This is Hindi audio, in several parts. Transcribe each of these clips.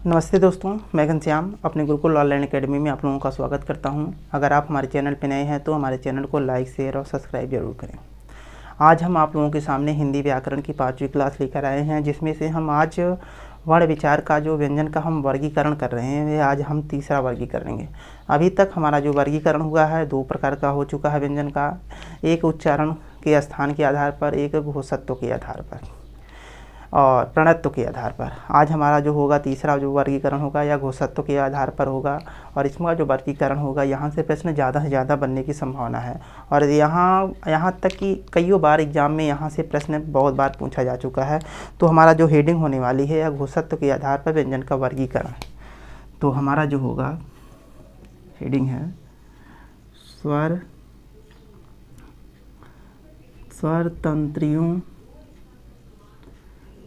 नमस्ते दोस्तों, मैं घनश्याम अपने गुरुकुल ऑनलाइन एकेडमी में आप लोगों का स्वागत करता हूं। अगर आप हमारे चैनल पर नए हैं तो हमारे चैनल को लाइक, शेयर और सब्सक्राइब जरूर करें। आज हम आप लोगों के सामने हिंदी व्याकरण की 5वीं क्लास लेकर आए हैं, जिसमें से हम आज वर्ण विचार का जो व्यंजन का हम वर्गीकरण कर रहे हैं, वे आज हम तीसरा वर्गीकरण करेंगे। अभी तक हमारा जो वर्गीकरण हुआ है 2 प्रकार का हो चुका है व्यंजन का, एक उच्चारण के स्थान के आधार पर, एक घोषत्व के आधार पर और प्रणत्व के आधार पर। आज हमारा जो होगा तीसरा जो वर्गीकरण होगा या घोषत्व के आधार पर होगा, और इसमें जो वर्गीकरण होगा यहाँ से प्रश्न ज़्यादा से ज़्यादा बनने की संभावना है। और यहाँ तक कि कई बार एग्जाम में यहाँ से प्रश्न बहुत बार पूछा जा चुका है। तो हमारा जो हेडिंग होने वाली है या घोषत्व के आधार पर व्यंजन का वर्गीकरण, तो हमारा जो होगा हेडिंग है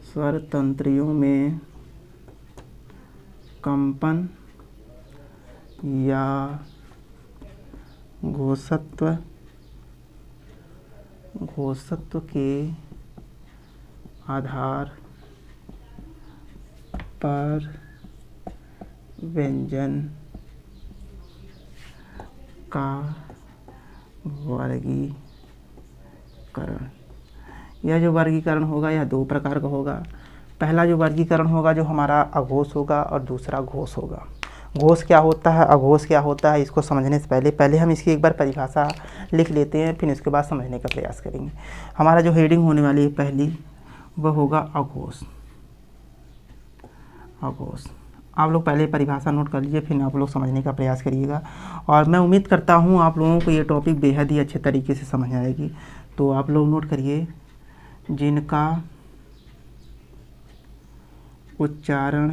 स्वर तंत्रियों में कंपन या घोषत्व के आधार पर व्यंजन का वर्गीकरण। यह जो वर्गीकरण होगा यह 2 प्रकार का होगा। पहला जो वर्गीकरण होगा जो हमारा अघोष होगा और दूसरा घोष होगा। घोष क्या होता है, अघोष क्या होता है, इसको समझने से पहले हम इसकी एक बार परिभाषा लिख लेते हैं, फिर इसके बाद समझने का प्रयास करेंगे। हमारा जो हेडिंग होने वाली है पहली, वह होगा अघोष। आप लोग पहले परिभाषा नोट कर लीजिए, फिर आप लोग समझने का प्रयास करिएगा। और मैं उम्मीद करता हूँ आप लोगों को ये टॉपिक बेहद ही अच्छे तरीके से समझ आएगी। तो आप लोग नोट करिए, जिनका उच्चारण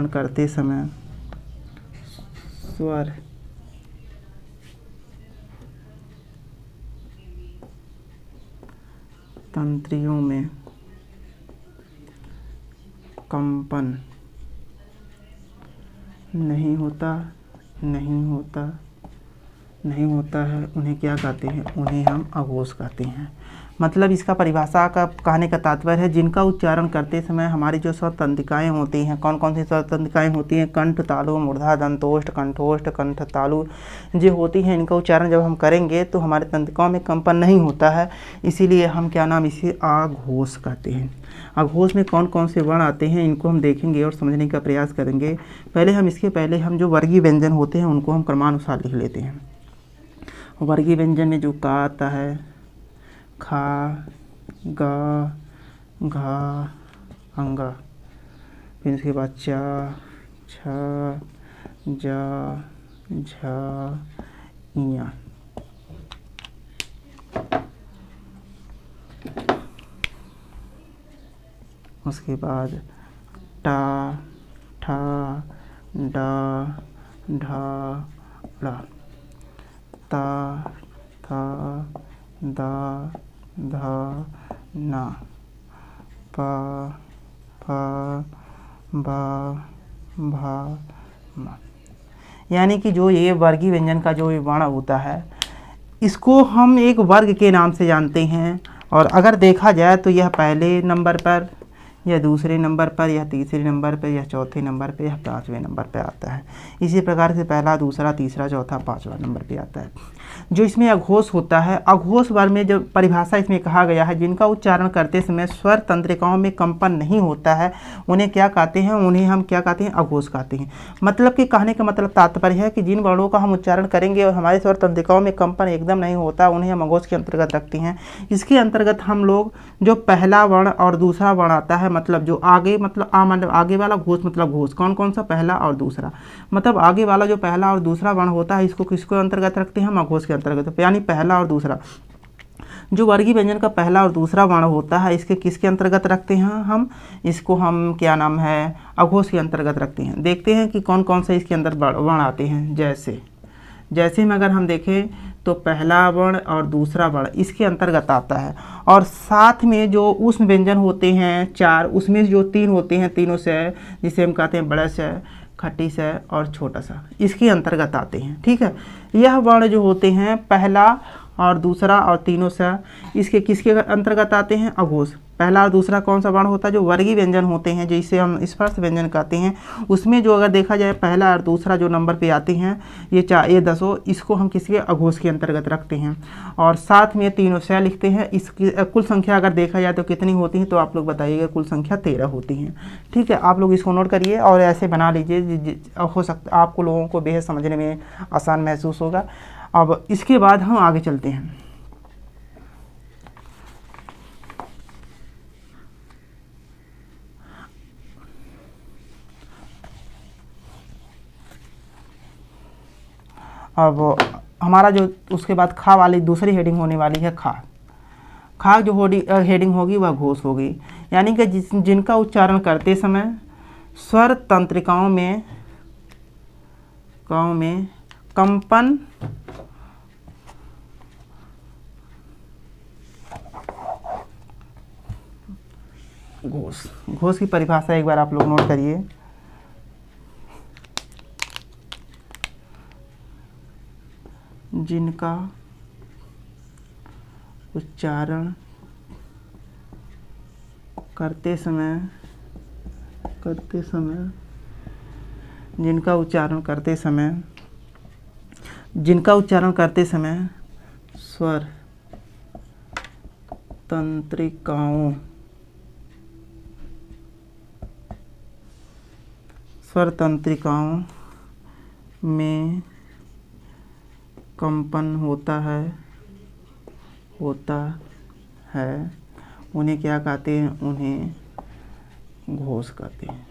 करते समय स्वर तंत्रियों में कंपन नहीं होता है, उन्हें क्या कहते हैं? उन्हें हम अघोष कहते हैं। मतलब इसका परिभाषा का कहने का तात्पर्य है, जिनका उच्चारण करते समय हमारी जो स्वर तंत्रिकाएँ होती हैं, कौन कौन सी स्वर तंत्रिकाएँ होती हैं? कंठ, तालु, मूर्धा, दंतोष्ठ, कंठोष्ठ, कंठ, तालु जो होती हैं, इनका उच्चारण जब हम करेंगे तो हमारे तंत्रिकाओं में कंपन नहीं होता है, इसीलिए हम क्या नाम इसे अघोष कहते हैं। अघोष में कौन कौन से वर्ण आते हैं इनको हम देखेंगे और समझने का प्रयास करेंगे। इसके पहले हम जो वर्गीय व्यंजन होते हैं उनको हम क्रमानुसार लिख लेते हैं। वर्गीय व्यंजन में जो का आता है, खा, गा, घा, अंगा, फिर इसके बाद चा, छा, जा, झा, इया। उसके बाद टा, ठा, डा, ढा, ड़ा, ता, था, दा, धा, ना, पा, फा, बा, भा, मा। यानी कि जो ये वर्गीय व्यंजन का जो वर्ण होता है, इसको हम एक वर्ग के नाम से जानते हैं। और अगर देखा जाए तो यह पहले नंबर पर, या दूसरे नंबर पर, या तीसरे नंबर पर, या चौथे नंबर पर, या 5वें नंबर पर आता है। इसी प्रकार से पहला, दूसरा, तीसरा, चौथा, 5वां नंबर पे आता है। जो इसमें अघोष होता है, अघोष वर्ग में जो परिभाषा इसमें कहा गया है, जिनका उच्चारण करते समय स्वर तंत्रिकाओं में कंपन नहीं होता है, उन्हें क्या कहते हैं? उन्हें हम क्या कहते हैं? अघोष कहते हैं। मतलब कि कहने का मतलब तात्पर्य है कि जिन वर्णों का हम उच्चारण करेंगे और हमारे स्वर तंत्रिकाओं में कंपन एकदम नहीं होता, उन्हें हम अघोष के अंतर्गत रखते हैं। इसके अंतर्गत हम लोग जो पहला वर्ण और दूसरा वर्ण आता है, मतलब जो आगे, मतलब मतलब आगे वाला घोष, मतलब घोष कौन कौन सा? पहला और दूसरा। मतलब आगे वाला जो पहला और दूसरा वर्ण होता है, इसको किसको अंतर्गत रखते हैं? हम अघोष के अंतर्गत। यानी पहला और दूसरा जो वर्गीय व्यंजन का पहला और दूसरा वर्ण होता है इसके किसके अंतर्गत रखते हैं हम, इसको हम क्या नाम है, अघोष के अंतर्गत रखते हैं। देखते हैं कि कौन कौन से इसके अंदर वर्ण आते हैं। जैसे में अगर हम देखें तो पहला वर्ण और दूसरा वर्ण इसके अंतर्गत आता है, और साथ में जो उष्म व्यंजन होते हैं 4, उसमें जो 3 होते हैं, तीनों से जिसे हम कहते हैं बड़ा स, खट्टी स और छोटा सा, इसके अंतर्गत आते हैं। ठीक है, यह वर्ण जो होते हैं पहला और दूसरा और तीनों सा, इसके किसके अंतर्गत आते हैं, अघोष। पहला और दूसरा कौन सा वर्ण होता है, जो वर्गीय व्यंजन होते हैं जिसे हम स्पर्श व्यंजन कहते हैं, उसमें जो अगर देखा जाए पहला और दूसरा जो नंबर पे आते हैं ये 10, इसको हम किसके, अघोष के अंतर्गत रखते हैं। और साथ में तीनों से लिखते हैं। इसकी कुल संख्या अगर देखा जाए तो कितनी होती है, तो आप लोग बताइएगा। कुल संख्या 13 होती हैं। ठीक है, आप लोग इसको नोट करिए और ऐसे बना लीजिए, हो सकता आपको लोगों को बेहद समझने में आसान महसूस होगा। अब इसके बाद हम आगे चलते हैं। अब हमारा जो उसके बाद खा वाली दूसरी हेडिंग होने वाली है खा जो हेडिंग होगी वह घोष होगी, यानी कि जिनका उच्चारण करते समय स्वर तंत्रिकाओं में कंपन घोष की परिभाषा एक बार आप लोग नोट करिए। जिनका उच्चारण करते समय स्वर तंत्रिकाओं में कंपन होता है, उन्हें क्या कहते हैं, उन्हें घोष कहते हैं।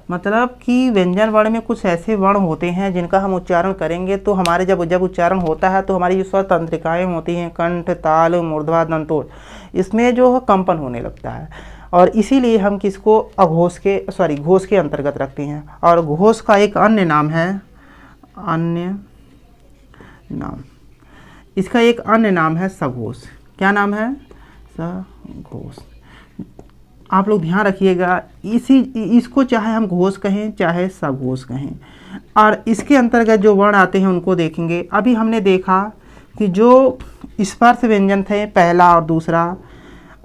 मतलब कि व्यंजन वर्ण में कुछ ऐसे वर्ण होते हैं जिनका हम उच्चारण करेंगे तो हमारे जब उच्चारण होता है तो हमारी जो स्वर तंत्रिकाएँ होती हैं, कंठ, ताल, मूर्धवा, दंतोल, इसमें जो कंपन होने लगता है, और इसीलिए हम किसको घोष के अंतर्गत रखते हैं। और घोष का एक अन्य नाम है, इसका एक अन्य नाम है सघोष। क्या नाम है, सघोष। आप लोग ध्यान रखिएगा, इसको चाहे हम घोष कहें चाहे सघोष कहें, और इसके अंतर्गत जो वर्ण आते हैं उनको देखेंगे। अभी हमने देखा कि जो स्पर्श व्यंजन थे पहला और दूसरा,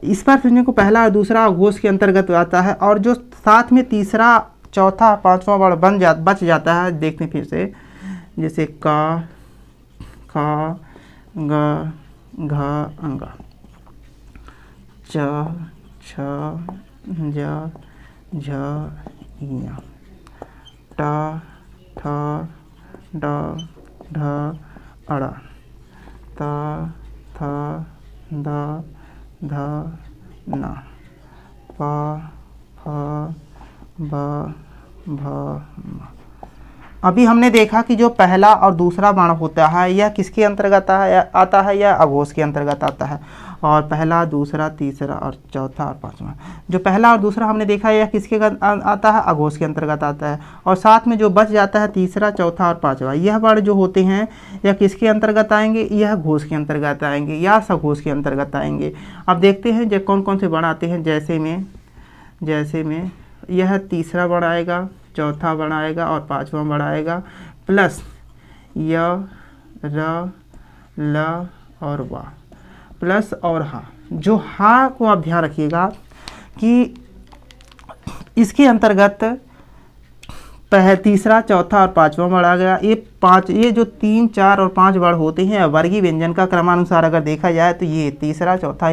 स्पर्श व्यंजन को पहला और दूसरा घोष के अंतर्गत आता है, और जो साथ में तीसरा, चौथा, पांचवा वर्ण बच जाता है। देखते हैं फिर से, जैसे का, खा, ग, घ, अंग, च, छ, ज, झ, ञ, ट, ठ, ड, ढ, अड़, त, थ, द, ध, न, प, फ, ब, भ, म। अभी हमने देखा कि जो पहला और दूसरा वर्ण होता है यह किसके अंतर्गत आता है, यह अघोष के अंतर्गत आता है। और पहला, दूसरा, तीसरा और चौथा और पांचवा, जो पहला और दूसरा हमने देखा यह किसके आता है, अघोष के अंतर्गत आता है। और साथ में जो बच जाता है तीसरा, चौथा और पांचवा, यह वर्ण जो होते हैं यह किसके अंतर्गत आएंगे, यह घोष के अंतर्गत आएंगे या सघोष के अंतर्गत आएंगे। अब देखते हैं जो कौन कौन से वर्ण आते हैं। जैसे में यह तीसरा वर्ण आएगा, चौथा वर्ण आएगा और पांचवा वर्ण आएगा, प्लस य, र, ल और वा, प्लस और हा। जो हा को आप ध्यान रखिएगा कि इसके अंतर्गत तीसरा, चौथा और पांचवा वर्ण आ गया। ये जो 3, 4 और 5 वर्ण होते हैं वर्गीय व्यंजन का क्रमानुसार अगर देखा जाए तो ये तीसरा, चौथा,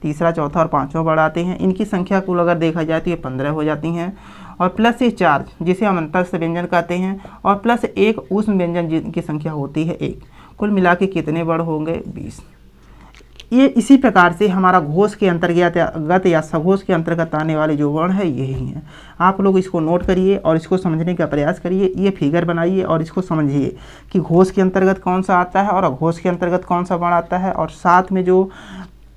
तीसरा, चौथा और पांचवा वर्ण आते हैं। इनकी संख्या कुल अगर देखा जाए तो ये 15 हो जाती हैं, और प्लस ये 4 जिसे हम अंतस्थ व्यंजन कहते हैं, और प्लस 1 ऊष्म व्यंजन जिनकी संख्या होती है 1। कुल मिला के कितने वर्ण होंगे, 20। ये इसी प्रकार से हमारा घोष के अंतर्गत या सघोष के अंतर्गत आने वाले जो वर्ण है यही हैं। आप लोग इसको नोट करिए और इसको समझने का प्रयास करिए, ये फिगर बनाइए और इसको समझिए कि घोष के अंतर्गत कौन सा आता है और अघोष के अंतर्गत कौन सा वर्ण आता है, और साथ में जो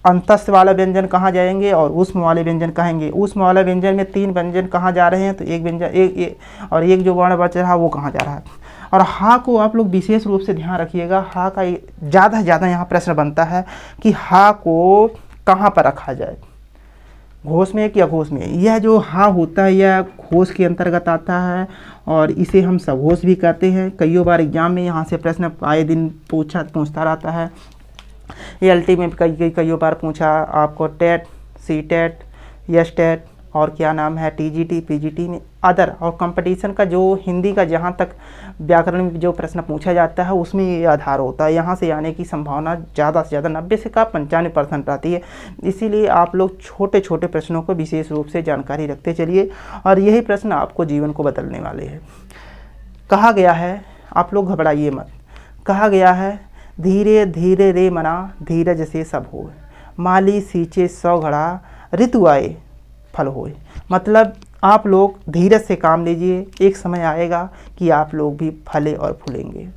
अंतस्थ वाला व्यंजन कहाँ जाएंगे और ऊष्म वाले व्यंजन कहेंगे। ऊष्म वाला व्यंजन में 3 व्यंजन कहाँ जा रहे हैं, तो एक व्यंजन और एक जो वर्ण बच रहा है वो कहाँ जा रहा है। और हा को आप लोग विशेष रूप से ध्यान रखिएगा, हा का ज़्यादा से ज़्यादा यहाँ प्रश्न बनता है कि हा को कहाँ पर रखा जाए, घोष में कि अघोष में। यह जो हा होता है यह घोष के अंतर्गत आता है और इसे हम सघोष भी कहते हैं। कई बार एग्जाम में यहाँ से प्रश्न आए दिन पूछता रहता है। ये LT में कई बार पूछा आपको, TET, C TET, S TET और क्या नाम है TGT, PGT में अदर और कंपटीशन का जो हिंदी का जहाँ तक व्याकरण में जो प्रश्न पूछा जाता है उसमें ये आधार होता है। यहाँ से आने की संभावना ज़्यादा से ज़्यादा 90 से का 95% रहती है। इसीलिए आप लोग छोटे छोटे प्रश्नों को विशेष रूप से जानकारी रखते चलिए और यही प्रश्न आपको जीवन को बदलने वाले हैं। कहा गया है, आप लोग घबराइए मत, कहा गया है धीरे धीरे रे मना धीरज से सब होए, माली सींचे 100 घड़ा ऋतु आए फल होए। मतलब आप लोग धीरज से काम लीजिए, एक समय आएगा कि आप लोग भी फले और फूलेंगे।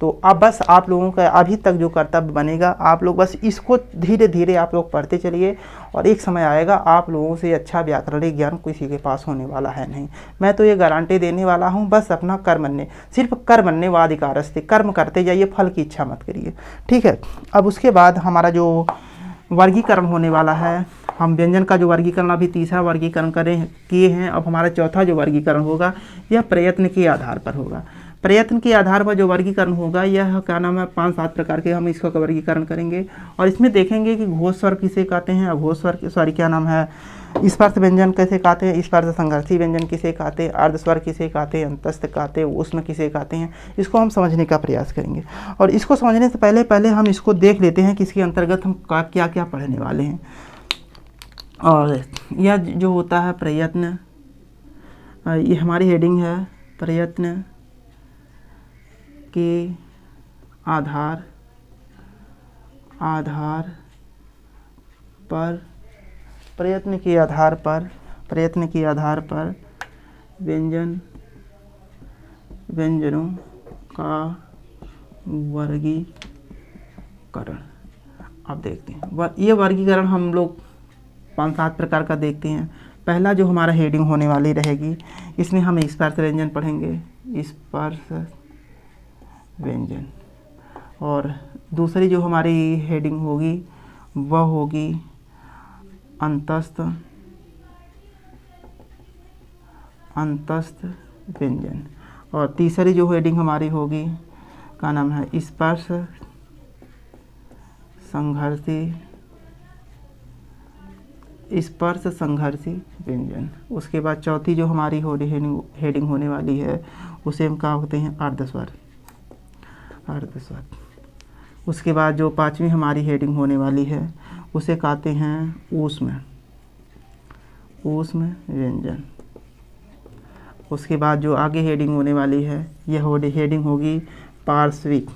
तो अब बस आप लोगों का अभी तक जो कर्तव्य बनेगा, आप लोग बस इसको धीरे धीरे आप लोग पढ़ते चलिए और एक समय आएगा आप लोगों से अच्छा व्याकरणिक ज्ञान किसी के पास होने वाला है नहीं। मैं तो ये गारंटी देने वाला हूँ, बस अपना कर्मण्य, सिर्फ कर्मण्य व अधिकारस्ते, कर्म करते जाइए, फल की इच्छा मत करिए, ठीक है। अब उसके बाद हमारा जो वर्गीकरण होने वाला है, हम व्यंजन का जो वर्गीकरण अभी तीसरा वर्गीकरण किए हैं, अब हमारा चौथा जो वर्गीकरण होगा यह प्रयत्न के आधार पर होगा। प्रयत्न के आधार पर जो वर्गीकरण होगा यह क्या नाम है 5-7 प्रकार के हम इसका वर्गीकरण करेंगे और इसमें देखेंगे कि घोष स्वर किसे कहते हैं, अघोष स्वर क्या नाम है, स्पर्श व्यंजन कैसे कहते हैं, स्पर्श संघर्षी व्यंजन किसे कहते हैं, अर्धस्वर किसे कहते हैं, अंतस्थ कहते हैं, ऊष्म किसे कहते हैं, इसको हम समझने का प्रयास करेंगे। और इसको समझने से पहले हम इसको देख लेते हैं कि इसके अंतर्गत हम क्या क्या पढ़ने वाले हैं। और यह जो होता है प्रयत्न, ये हमारी हेडिंग है, प्रयत्न के आधार पर, प्रयत्न के आधार पर व्यंजनों का वर्गीकरण। अब देखते हैं ये वर्गीकरण हम लोग 5-7 प्रकार का देखते हैं। पहला जो हमारा हेडिंग होने वाली रहेगी, इसमें हम स्पर्श व्यंजन पढ़ेंगे, स्पर्श व्यंजन। और दूसरी जो हमारी हेडिंग होगी वह होगी अंतस्थ व्यंजन। और तीसरी जो हेडिंग हमारी होगी का नाम है स्पर्श संघर्षी व्यंजन। उसके बाद चौथी जो हमारी हेडिंग होने वाली है उसे हम क्या कहते हैं, अर्धस्वर। उसके बाद जो 5वीं हमारी हेडिंग होने वाली है उसे कहते हैं ऊष्म व्यंजन। उसके बाद जो आगे हेडिंग होने वाली है यह हेडिंग होगी पार्श्विक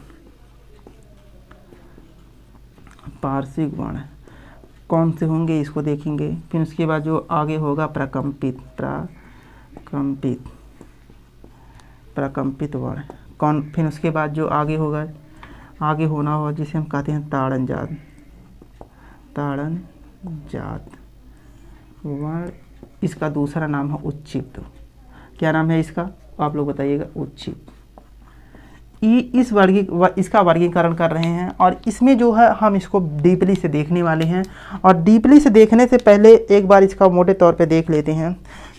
वर्ण। कौन से होंगे इसको देखेंगे। फिर उसके बाद जो आगे होगा प्रकम्पित वर्ण कौन। फिर उसके बाद जो आगे होना होगा जिसे हम कहते हैं ताड़न जात वर्ण। इसका दूसरा नाम है उच्छिप्त। क्या नाम है इसका, आप लोग बताइएगा, उच्छिप्त। इसका वर्गीकरण कर रहे हैं और इसमें जो है हम इसको डीपली से देखने वाले हैं। और डीपली से देखने से पहले एक बार इसका मोटे तौर पे देख लेते हैं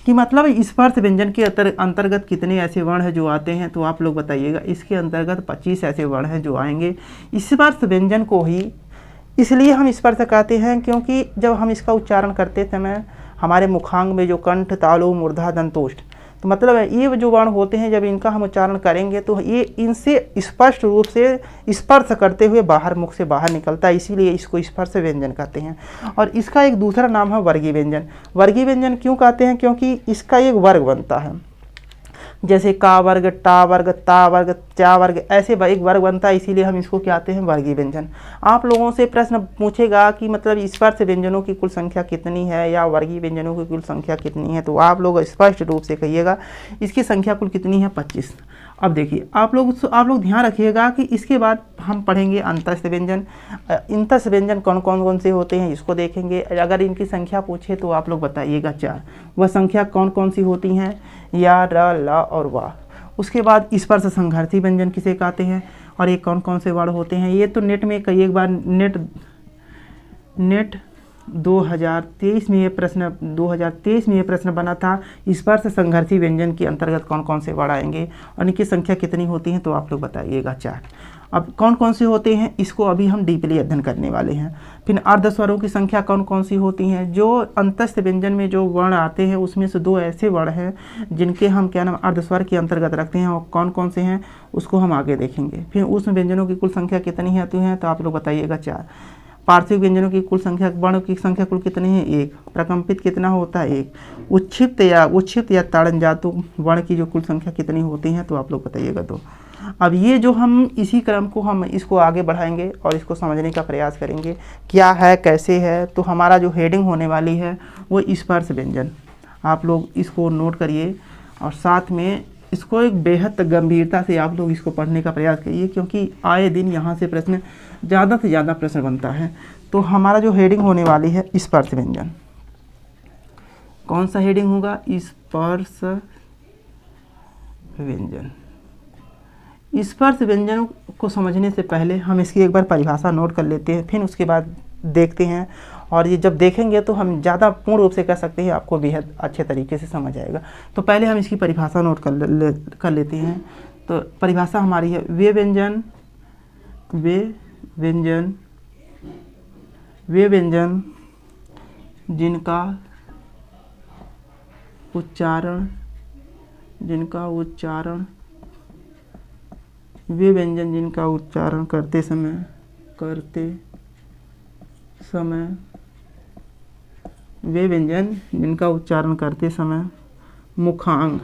कि मतलब स्पर्श व्यंजन के अंतर्गत कितने ऐसे वर्ण हैं जो आते हैं। तो आप लोग बताइएगा। इसके अंतर्गत 25 ऐसे वर्ण हैं जो आएंगे। स्पर्श व्यंजन को ही इसलिए हम स्पर्श कहते हैं क्योंकि जब हम इसका उच्चारण करते समय हमारे मुखांग में जो कंठ, तालु, मूर्धा, दंतोष्ठ, तो मतलब ये जो वर्ण होते हैं जब इनका हम उच्चारण करेंगे तो ये इनसे स्पष्ट रूप से स्पर्श करते हुए बाहर मुख से बाहर निकलता है, इसीलिए इसको स्पर्श व्यंजन कहते हैं। और इसका एक दूसरा नाम है वर्गीय व्यंजन। वर्गीय व्यंजन क्यों कहते हैं, क्योंकि इसका एक वर्ग बनता है। जैसे का वर्ग, टा वर्ग, ता वर्ग, चा वर्ग, ऐसे एक वर्ग बनता है, इसीलिए हम इसको क्या कहते हैं, वर्गीय व्यंजन। आप लोगों से प्रश्न पूछेगा कि मतलब स्पर्श व्यंजनों की कुल संख्या कितनी है या वर्गीय व्यंजनों की कुल संख्या कितनी है, तो आप लोग स्पष्ट रूप से कहिएगा इसकी संख्या कुल कितनी है, 25। अब देखिए आप लोग ध्यान रखिएगा कि इसके बाद हम पढ़ेंगे अंतस्थ व्यंजन। अंतस्थ व्यंजन कौन कौन से होते हैं इसको देखेंगे। अगर इनकी संख्या पूछे तो आप लोग बताइएगा 4। वह संख्या कौन कौन सी होती हैं, या, र, ल और वा। उसके बाद स्पर्श संघार्थी व्यंजन किसे कहते हैं और ये कौन कौन से वर्ण होते हैं। ये तो नेट में कई एक बार नेट 2023 में ये प्रश्न बना था, स्पर्श संघार्थी व्यंजन के अंतर्गत कौन कौन से वर्ण आएंगे और इनकी संख्या कितनी होती है, तो आप लोग बताइएगा 4। अब कौन कौन से होते हैं इसको अभी हम डीपली अध्ययन करने वाले हैं। फिर अर्धस्वरों की संख्या कौन कौन सी होती हैं। जो अंतस्थ व्यंजन में जो वर्ण आते हैं उसमें से 2 ऐसे वर्ण हैं जिनके हम क्या नाम अर्धस्वर के अंतर्गत रखते हैं, और कौन कौन से हैं उसको हम आगे देखेंगे। फिर उस व्यंजनों की कुल संख्या कितनी आती है, तो आप लोग बताइएगा 4। पार्थिव व्यंजनों की कुल संख्या, वर्ण की संख्या कुल कितनी है, 1। प्रकंपित कितना होता है, 1। उच्छिप्त या ताड़न जातु वर्ण की जो कुल संख्या कितनी होती है, तो आप लोग बताइएगा 2। अब ये जो हम इसी क्रम को हम इसको आगे बढ़ाएंगे और इसको समझने का प्रयास करेंगे क्या है कैसे है। तो हमारा जो हेडिंग होने वाली है वो स्पर्श व्यंजन, आप लोग इसको नोट करिए और साथ में इसको एक बेहद गंभीरता से आप लोग इसको पढ़ने का प्रयास करिए, क्योंकि आए दिन यहाँ से प्रश्न ज़्यादा से ज़्यादा प्रश्न बनता है। तो हमारा जो हेडिंग होने वाली है स्पर्श व्यंजन, कौन सा हेडिंग होगा, स्पर्श व्यंजन। स्पर्श व्यंजन को समझने से पहले हम इसकी एक बार परिभाषा नोट कर लेते हैं, फिर उसके बाद देखते हैं। और ये जब देखेंगे तो हम ज़्यादा पूर्ण रूप से कह सकते हैं, आपको बेहद अच्छे तरीके से समझ आएगा। तो पहले हम इसकी परिभाषा नोट कर लेते हैं। तो परिभाषा हमारी है, वे व्यंजन जिनका उच्चारण वे व्यंजन जिनका उच्चारण करते समय मुखांग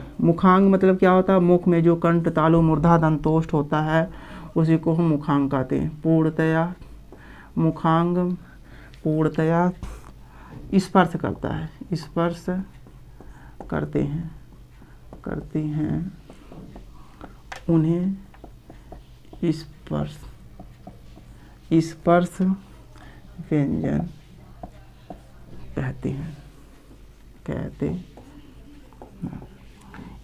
मतलब क्या होता है, मुख में जो कंठ तालु मूर्धा दंतोष्ठ होता है उसी को हम मुखांग कहते हैं। पूर्णतया स्पर्श करता है, स्पर्श करते हैं उन्हें स्पर्श व्यंजन कहते हैं।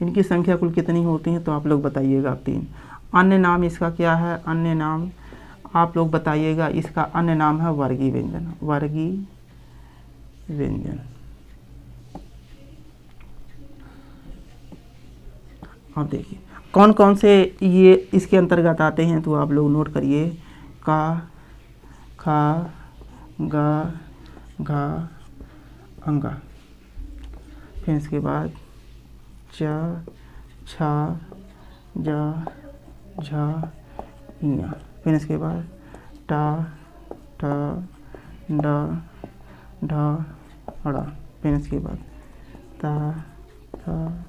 इनकी संख्या कुल कितनी होती है, तो आप लोग बताइएगा 3। अन्य नाम इसका क्या है, अन्य नाम आप लोग बताइएगा, इसका अन्य नाम है वर्गीय व्यंजन। अब देखिए कौन कौन से ये इसके अंतर्गत आते हैं, तो आप लोग नोट करिए, का, खा, गा, घा, अंगा। फिर इसके बाद चा, छा, जा, झा, इया। फिर इसके बाद टा, ठा, डा, ढा, ड़ा। फिर इसके बाद ता, था,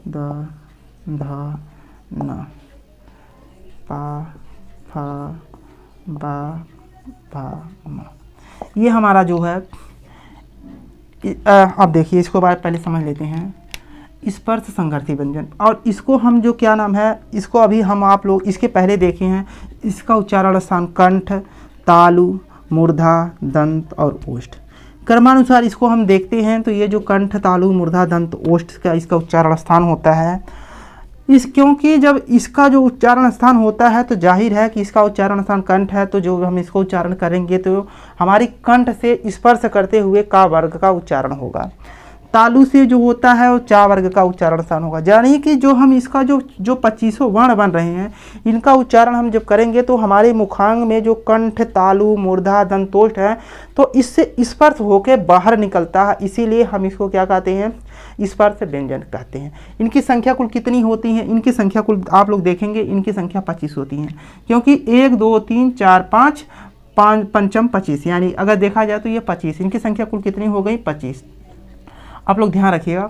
दा, धा, ना, पा, फा, बा, भा, मा। ये हमारा जो है अब देखिए इसको बात पहले समझ लेते हैं, स्पर्श संघार्थी व्यंजन। और इसको हम जो क्या नाम है, इसको अभी हम आप लोग इसके पहले देखे हैं। इसका उच्चारण स्थान कंठ, तालु, मूर्धा, दंत और ओष्ठ। क्रमानुसार इसको हम देखते हैं तो ये जो कंठ, तालु, मूर्धा, दंत, ओष्ठ का इसका उच्चारण स्थान होता है। क्योंकि जब इसका जो उच्चारण स्थान होता है तो जाहिर है कि इसका उच्चारण स्थान कंठ है, तो जो हम इसको उच्चारण करेंगे तो हमारी कंठ से स्पर्श करते हुए का वर्ग का उच्चारण होगा। तालु से जो होता है वो चा वर्ग का उच्चारण स्थान होगा। यानी कि जो हम इसका जो 25 वर्ण बन रहे हैं इनका उच्चारण हम जब करेंगे तो हमारे मुखांग में जो कंठ, तालु, मूर्धा, दंतोष्ठ है तो इससे स्पर्श होकर बाहर निकलता है, इसीलिए हम इसको क्या कहते हैं, स्पर्श व्यंजन कहते हैं। इनकी संख्या कुल कितनी होती है, इनकी संख्या कुल आप लोग देखेंगे इनकी संख्या 25 होती है, क्योंकि 1 2 3 4 5 पंचम 25, यानी अगर देखा जाए तो ये 25, इनकी संख्या कुल कितनी हो गई, 25। आप लोग ध्यान रखिएगा।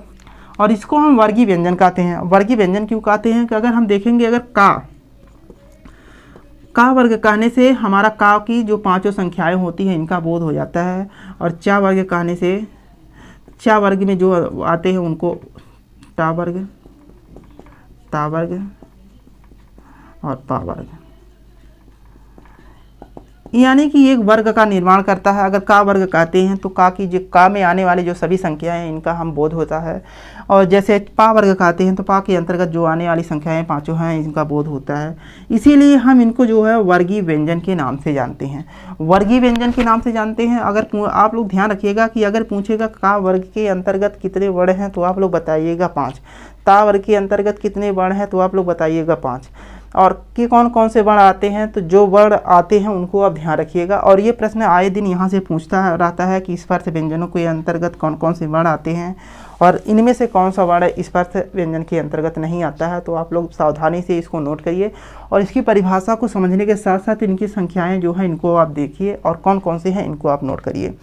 और इसको हम वर्गीय व्यंजन कहते हैं। वर्गीय व्यंजन क्यों कहते हैं कि अगर हम देखेंगे, अगर का वर्ग कहने से हमारा का की जो पांचों संख्याएं होती हैं इनका बोध हो जाता है, और चा वर्ग कहने से चा वर्ग में जो आते हैं उनको टा वर्ग, ता वर्ग और पा वर्ग, यानी कि एक वर्ग का निर्माण करता है। अगर का वर्ग कहते हैं तो का की जो का में आने वाली जो सभी संख्याएं हैं इनका हम बोध होता है, और जैसे पा वर्ग कहते हैं तो पा के अंतर्गत जो आने वाली संख्याएं पांचों हैं इनका बोध होता है। इसीलिए हम इनको जो है वर्गीय व्यंजन के नाम से जानते हैं। वर्गीय व्यंजन के नाम से जानते हैं। अगर आप लोग ध्यान रखिएगा कि अगर पूछेगा का वर्ग के अंतर्गत कितने वर्ण हैं तो आप लोग बताइएगा 5, ता वर्ग के अंतर्गत कितने वर्ण हैं तो आप लोग बताइएगा 5, और कि कौन कौन से वर्ण आते हैं तो जो वर्ण आते हैं उनको आप ध्यान रखिएगा। और ये प्रश्न आए दिन यहाँ से पूछता रहता है कि स्पर्श व्यंजनों के अंतर्गत कौन कौन से वर्ण आते हैं और इनमें से कौन सा वर्ण स्पर्श व्यंजन के अंतर्गत नहीं आता है। तो आप लोग सावधानी से इसको नोट करिए और इसकी परिभाषा को समझने के साथ साथ इनकी संख्याएँ जो हैं इनको आप देखिए और कौन कौन से हैं इनको आप नोट करिए।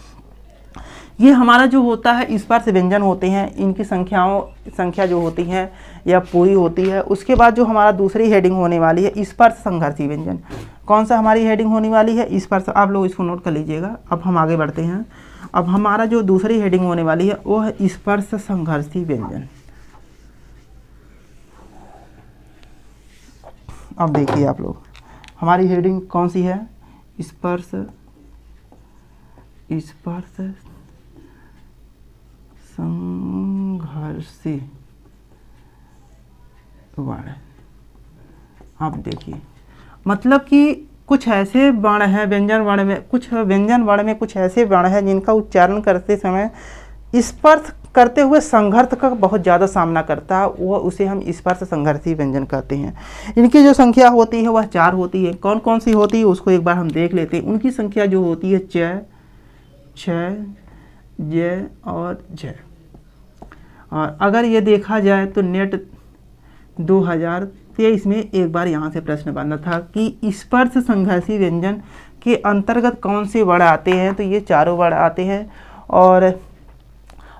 ये हमारा जो होता है स्पर्श व्यंजन होते हैं, इनकी संख्या जो होती है या पूरी होती है। उसके बाद जो हमारा दूसरी हेडिंग होने वाली है स्पर्श संघर्षी व्यंजन। कौन सा हमारी हेडिंग होने वाली है? स्पर्श। आप लोग इसको नोट कर लीजिएगा। अब हम आगे बढ़ते हैं। अब हमारा जो दूसरी हेडिंग होने वाली है वो है स्पर्श संघर्षी व्यंजन। अब देखिए आप लोग, हमारी हेडिंग कौन सी है? स्पर्श संघर्षी वर्ण। आप देखिए, मतलब कि कुछ ऐसे वर्ण हैं व्यंजन वर्ण में, कुछ व्यंजन वर्ण में कुछ ऐसे वर्ण हैं जिनका उच्चारण करते समय स्पर्श करते हुए संघर्ष का बहुत ज़्यादा सामना करता है, वह उसे हम स्पर्श संघर्षी व्यंजन कहते हैं। इनकी जो संख्या होती है वह 4 होती है। कौन कौन सी होती है उसको एक बार हम देख लेते हैं। उनकी संख्या जो होती है च, छ, ज और झ। और अगर ये देखा जाए तो नेट 2023 में एक बार यहाँ से प्रश्न बना था कि स्पर्श संघर्षी व्यंजन के अंतर्गत कौन से वर्ण आते हैं, तो ये चारों वर्ण आते हैं। और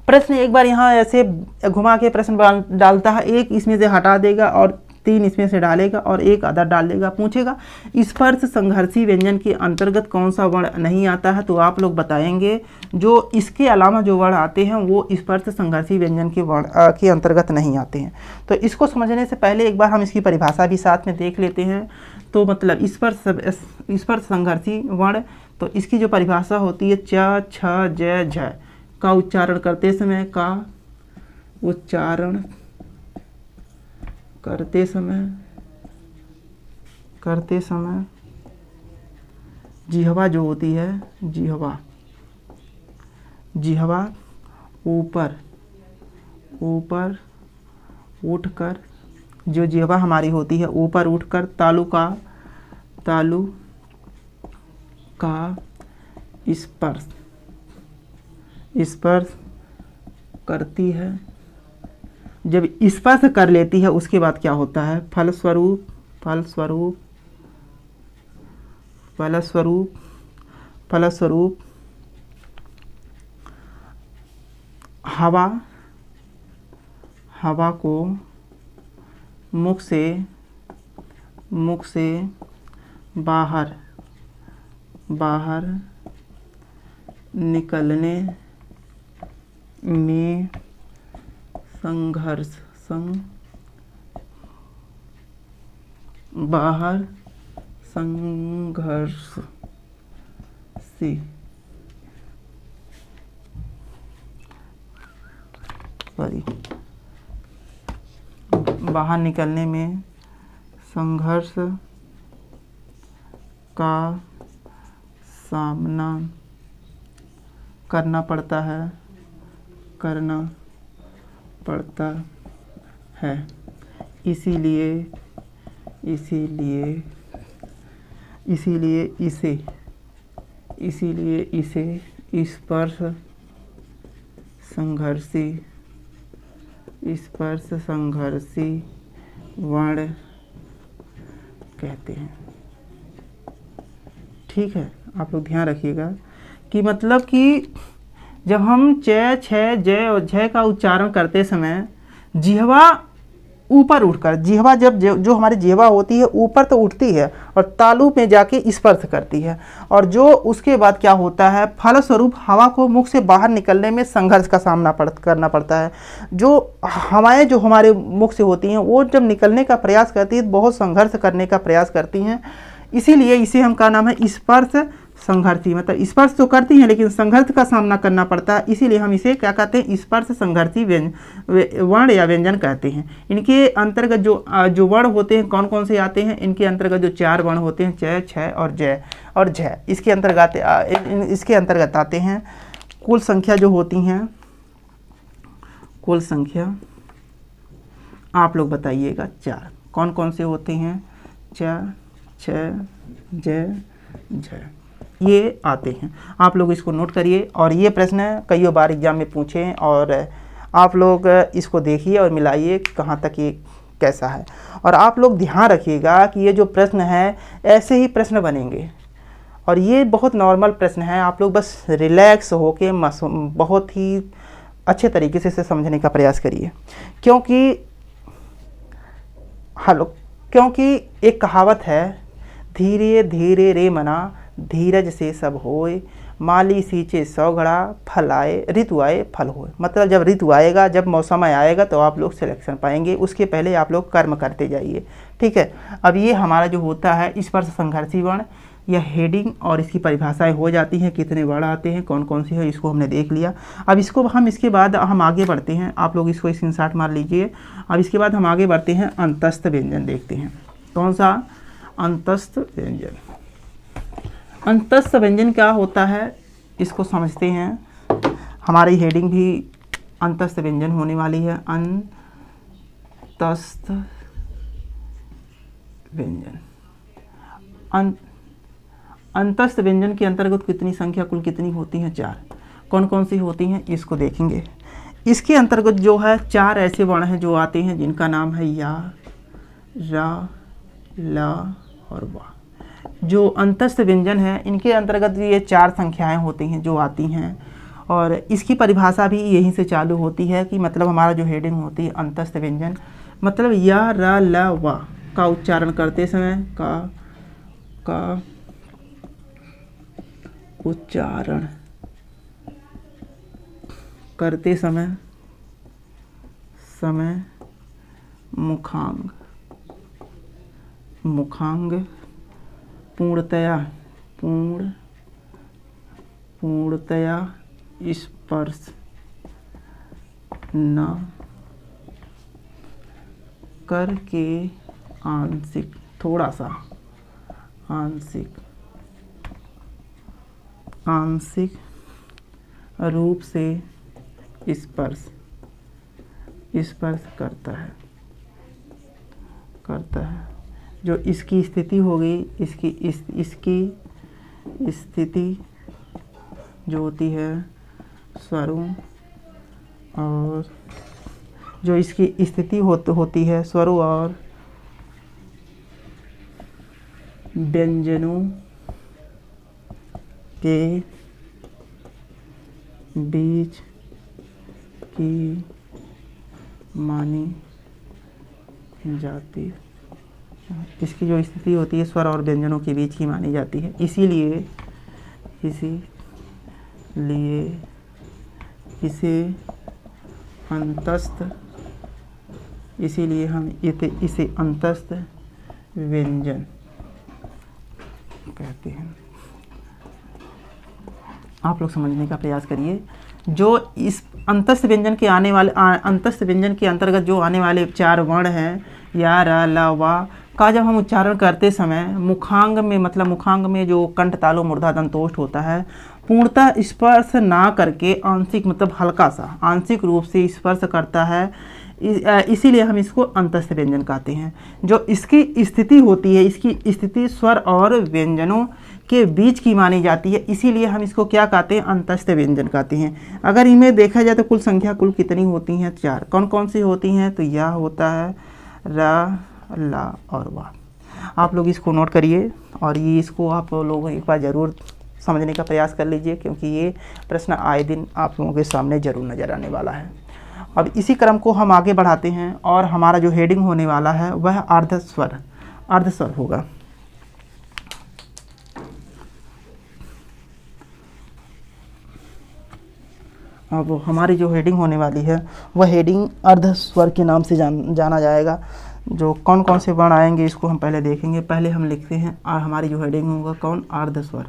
प्रश्न एक बार यहाँ ऐसे घुमा के प्रश्न डालता है, एक इसमें से हटा देगा और 3 इसमें से डालेगा और एक आधा डाल देगा। पूछेगा स्पर्श संघर्षी व्यंजन के अंतर्गत कौन सा वर्ण नहीं आता है, तो आप लोग बताएंगे जो इसके अलावा जो वर्ण आते हैं वो स्पर्श संघर्षी व्यंजन के वर्ण के अंतर्गत नहीं आते हैं। तो इसको समझने से पहले एक बार हम इसकी परिभाषा भी साथ में देख लेते हैं। तो मतलब स्पर्श संघर्षी वर्ण, तो इसकी जो परिभाषा होती है च, छ, ज, झ का उच्चारण करते समय जिह्वा जो होती है, जिह्वा ऊपर उठकर, जो जिह्वा हमारी होती है ऊपर उठकर तालु का स्पर्श करती है। जब स्पर्श कर लेती है उसके बाद क्या होता है? फलस्वरूप हवा को मुख से बाहर निकलने में बाहर निकलने में संघर्ष का सामना करना पड़ता है। इसीलिए इसे स्पर्श संघर्षी वर्ण कहते हैं। ठीक है, आप लोग ध्यान रखिएगा कि मतलब कि जब हम च, छ, ज और झ का उच्चारण करते समय जिह्वा ऊपर उठकर, जिह्वा जब जो हमारी जिह्वा होती है ऊपर तो उठती है और तालु में जाके स्पर्श करती है, और जो उसके बाद क्या होता है, फलस्वरूप हवा को मुख से बाहर निकलने में संघर्ष का सामना करना पड़ता है। जो हवाएं जो हमारे मुख से होती हैं वो जब निकलने का प्रयास करती है बहुत संघर्ष करने का प्रयास करती हैं, इसीलिए इसे हम का नाम है स्पर्श संघर्षी, मतलब स्पर्श तो करती हैं लेकिन संघर्ष का सामना करना पड़ता है, इसीलिए हम इसे क्या कहते हैं, स्पर्श संघर्षी वर्ण या व्यंजन कहते हैं। इनके अंतर्गत जो वर्ण होते हैं कौन कौन से आते हैं, इनके अंतर्गत जो 4 वर्ण होते हैं, च, छ और जय और झय, इसके अंतर्गत आते हैं। कुल संख्या जो होती हैं, कुल संख्या आप लोग बताइएगा 4 कौन कौन से होते हैं, च, छ, जय, झय, ये आते हैं। आप लोग इसको नोट करिए, और ये प्रश्न कई बार एग्जाम में पूछे हैं, और आप लोग इसको देखिए और मिलाइए कहाँ तक ये कैसा है। और आप लोग ध्यान रखिएगा कि ये जो प्रश्न है ऐसे ही प्रश्न बनेंगे, और ये बहुत नॉर्मल प्रश्न है। आप लोग बस रिलैक्स होके बहुत ही अच्छे तरीके से इसे समझने का प्रयास करिए, क्योंकि एक कहावत है, धीरे धीरे रे मना धीरज से सब होए, माली सींचे 100 घड़ा फल आए, ऋतु आए फल होए। मतलब जब ऋतु आएगा, जब मौसम आएगा तो आप लोग सिलेक्शन पाएंगे, उसके पहले आप लोग कर्म करते जाइए, ठीक है। अब ये हमारा जो होता है स्पर्श संघर्षी वर्ण, यह हेडिंग और इसकी परिभाषाएं हो जाती हैं, कितने वर्ण आते हैं, कौन कौन से है, इसको हमने देख लिया। अब इसके बाद हम आगे बढ़ते हैं, आप लोग इसको स्क्रीनशॉट मार लीजिए। अब इसके बाद हम आगे बढ़ते हैं, अंतस्थ व्यंजन देखते हैं। कौन सा? अंतस्थ व्यंजन। अंतस्थ व्यंजन क्या होता है इसको समझते हैं। हमारी हेडिंग भी अंतस्थ व्यंजन होने वाली है, अंतस्थ व्यंजन। अंतस्थ व्यंजन के अंतर्गत कितनी संख्या कुल कितनी होती हैं? 4। कौन कौन सी होती हैं इसको देखेंगे। इसके अंतर्गत जो है 4 ऐसे वर्ण हैं जो आते हैं जिनका नाम है या, रा, ला और वा। जो अंतस्थ व्यंजन है इनके अंतर्गत ये 4 संख्याएं होती हैं जो आती हैं, और इसकी परिभाषा भी यहीं से चालू होती है कि मतलब हमारा जो हेडिंग होती है अंतस्थ व्यंजन, मतलब या, रा, ला, वा का उच्चारण करते समय का उच्चारण करते समय मुखांग पूर्णतया स्पर्श न करके आंशिक, थोड़ा सा आंशिक रूप से स्पर्श करता है। जो इसकी स्थिति हो गई, इसकी स्थिति जो होती है स्वरों, और जो इसकी स्थिति होती है स्वरों और व्यंजनों के बीच की मानी जाती है। इसकी जो स्थिति होती है स्वर और व्यंजनों के बीच की मानी जाती है, इसीलिए हम इसे अंतस्थ व्यंजन कहते हैं। आप लोग समझने का प्रयास करिए। जो इस अंतस्थ व्यंजन के अंतर्गत जो आने वाले 4 वर्ण हैं या, रा, ला, वा का जब हम उच्चारण करते समय मुखांग में जो कंठ तालु मूर्धा दंतोष्ठ होता है, पूर्णतः स्पर्श ना करके आंशिक मतलब हल्का सा आंशिक रूप से स्पर्श करता है, इसीलिए हम इसको अंतस्थ व्यंजन कहते हैं। जो इसकी स्थिति होती है, इसकी स्थिति स्वर और व्यंजनों के बीच की मानी जाती है, इसीलिए हम इसको क्या कहते हैं? अंतस्थ व्यंजन कहते हैं। अगर इनमें देखा जाए तो कुल संख्या कितनी होती हैं? 4। कौन कौन सी होती हैं? तो या होता है, रा, ला और वा। आप लोग इसको नोट करिए, और ये इसको आप लोग एक बार ज़रूर समझने का प्रयास कर लीजिए, क्योंकि ये प्रश्न आए दिन आप लोगों के सामने ज़रूर नज़र आने वाला है। अब इसी क्रम को हम आगे बढ़ाते हैं और हमारा जो हेडिंग होने वाला है वह अर्धस्वर होगा। अब हमारी जो हेडिंग होने वाली है वह हेडिंग अर्धस्वर के नाम से जाना जाएगा। जो कौन कौन से वर्ण आएंगे इसको हम पहले देखेंगे। पहले हम लिखते हैं और हमारी जो हेडिंग होगा कौन, अर्धस्वर।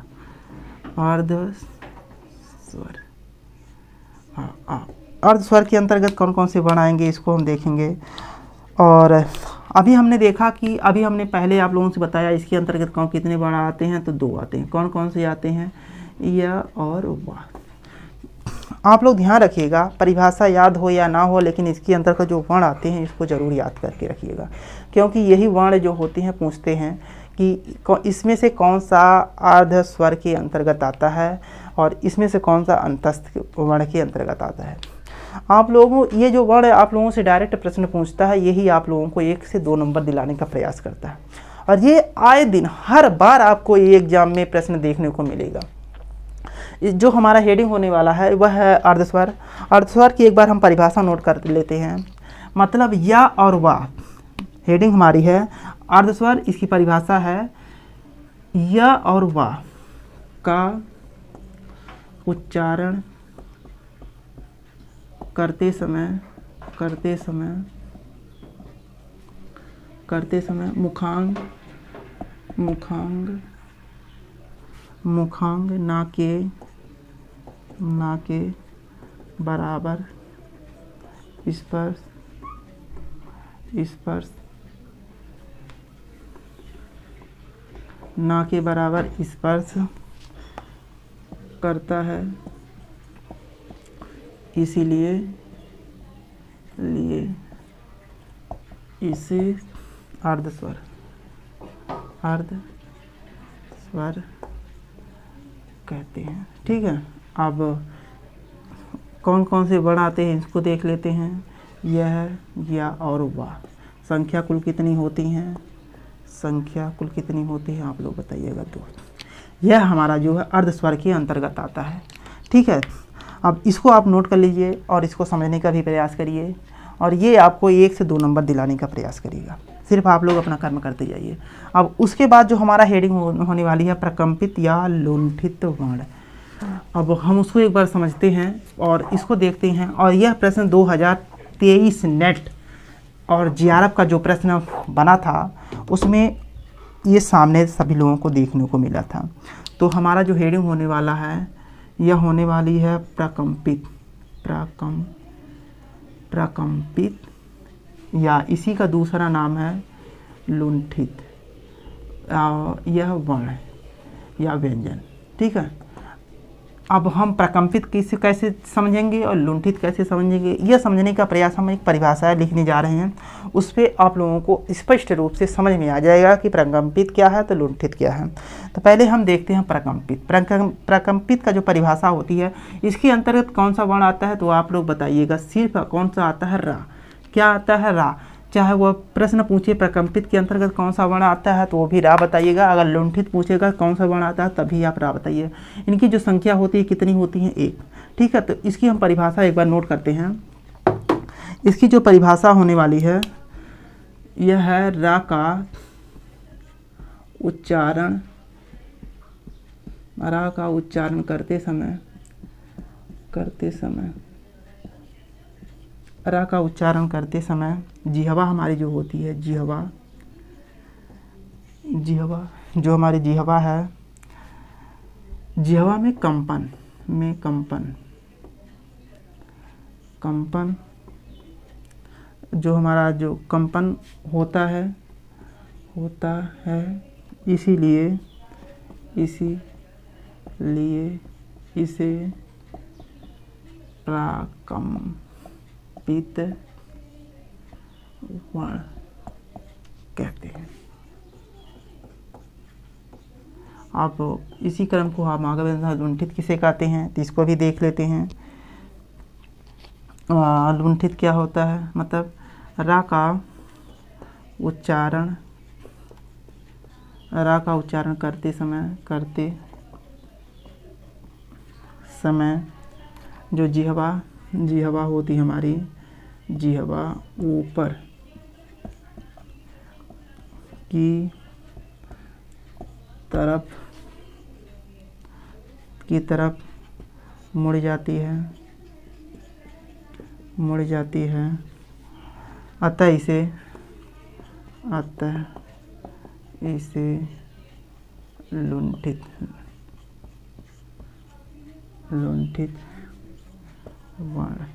अर्धस्वर के अंतर्गत कौन कौन से वर्ण आएंगे इसको हम देखेंगे। और अभी हमने देखा कि अभी हमने पहले आप लोगों से बताया इसके अंतर्गत कौन कितने वर्ण आते हैं, तो 2 आते हैं। कौन कौन से आते हैं, या और वाह। आप लोग ध्यान रखिएगा, परिभाषा याद हो या ना हो, लेकिन इसके अंतर्गत जो वर्ण आते हैं इसको ज़रूर याद करके रखिएगा, क्योंकि यही वर्ण जो होते हैं पूछते हैं कि इसमें से कौन सा अर्धस्वर के अंतर्गत आता है और इसमें से कौन सा अंतस्थ वर्ण के अंतर्गत आता है। आप लोगों ये जो वर्ण आप लोगों से डायरेक्ट प्रश्न पूछता है, यही आप लोगों को 1 से 2 नंबर दिलाने का प्रयास करता है। और ये आए दिन हर बार आपको ये एग्जाम में प्रश्न देखने को मिलेगा। जो हमारा हेडिंग होने वाला है वह है अर्धस्वर। अर्धस्वर की एक बार हम परिभाषा नोट कर लेते हैं। मतलब या और वाह, हेडिंग हमारी है अर्धस्वर। इसकी परिभाषा है या और वाह का उच्चारण करते समय मुखांग ना के बराबर स्पर्श ना के बराबर स्पर्श करता है, इसीलिए इसे अर्धस्वर कहते हैं। ठीक है, अब कौन कौन से वर्ण आते हैं इसको देख लेते हैं। यह, या और वाह। संख्या कुल कितनी होती हैं, आप लोग बताइएगा। तो यह हमारा जो है अर्धस्वर के अंतर्गत आता है। ठीक है, अब इसको आप नोट कर लीजिए और इसको समझने का भी प्रयास करिए, और ये आपको 1 से 2 नंबर दिलाने का प्रयास करेगा। सिर्फ आप लोग अपना कर्म करते जाइए। अब उसके बाद जो हमारा हेडिंग होने वाली है प्रकंपित या लुंठित वर्ण। अब हम उसको एक बार समझते हैं और इसको देखते हैं। और यह प्रश्न 2023 नेट और जीआरएफ का जो प्रश्न बना था उसमें ये सामने सभी लोगों को देखने को मिला था। तो हमारा जो हेडिंग होने वाला है यह होने वाली है प्रकंपित या इसी का दूसरा नाम है लुंठित। यह वर्ण या व्यंजन। ठीक है, अब हम प्रकंपित कैसे समझेंगे और लुंठित कैसे समझेंगे, यह समझने का प्रयास हम एक परिभाषा लिखने जा रहे हैं। उस पर आप लोगों को स्पष्ट रूप से समझ में आ जाएगा कि प्रकंपित क्या है तो लुंठित क्या है। तो पहले हम देखते हैं प्रकंपित। प्रकंपित का जो परिभाषा होती है, इसके अंतर्गत कौन सा वर्ण आता है तो आप लोग बताइएगा। सिर्फ कौन सा आता है, रा। क्या आता है, रा। चाहे वह प्रश्न पूछे प्रकंपित के अंतर्गत कौन सा वर्ण आता है तो वो भी रा बताइएगा। अगर लुंठित पूछेगा कौन सा वर्ण आता है तभी आप रा बताइए। इनकी जो संख्या होती है कितनी होती है, 1। ठीक है, तो इसकी हम परिभाषा एक बार नोट करते हैं। इसकी जो परिभाषा होने वाली है यह है रा का उच्चारण करते समय जिह्वा हमारी जो होती है, जिह्वा जो हमारी जिह्वा है, जिह्वा में कंपन जो हमारा जो कंपन होता है इसीलिए इसे प्रकंपित वर्ण कहते हैं। आप इसी क्रम को हम आगे लुंठित किसे कहते हैं तो इसको भी देख लेते हैं। लुंठित क्या होता है, मतलब रा का उच्चारण करते समय जो जिह्वा होती हमारी जिह्वा ऊपर की तरफ मुड़ जाती है, अतः इसे लुंठित वर्ण